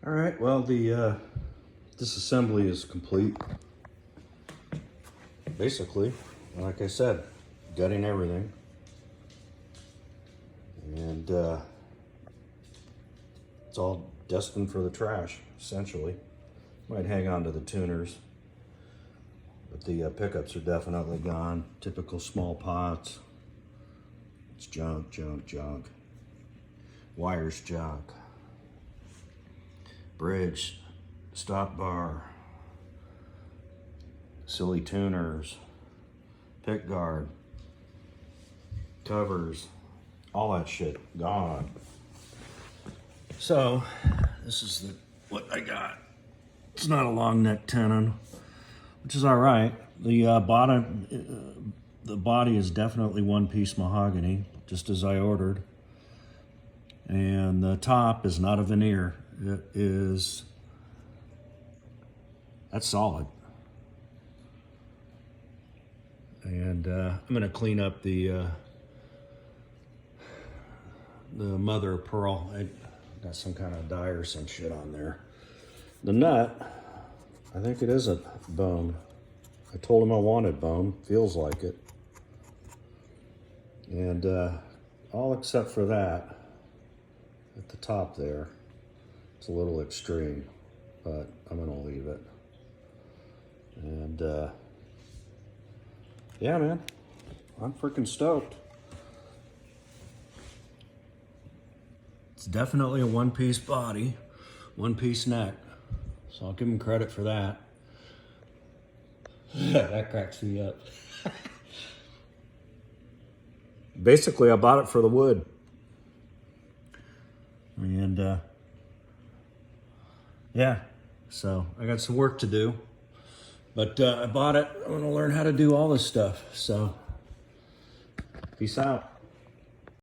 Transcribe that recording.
All right, well, the disassembly is complete. Basically, like I said, gutting everything. And it's all destined for the trash, essentially. Might hang on to the tuners, but the pickups are definitely gone. Typical small pots. It's junk, junk, junk. Wires junk. Bridge, stop bar, silly tuners, pick guard, covers, all that shit gone. So this is what I got. It's not a long neck tenon, which is all right. The the body is definitely one-piece mahogany, just as I ordered. And the top is not a veneer. It is, that's solid. And I'm gonna clean up the mother of pearl. I got some kind of dye or some shit on there. The nut, I think it is a bone. I told him I wanted bone, feels like it. And all except for that, at the top there, it's a little extreme, but I'm gonna leave it. And yeah, man, I'm freaking stoked. It's definitely a one-piece body, one-piece neck, so I'll give him credit for that. That cracks me up. Basically, I bought it for the wood. And yeah, so I got some work to do, but I bought it. I'm gonna learn how to do all this stuff. So peace out.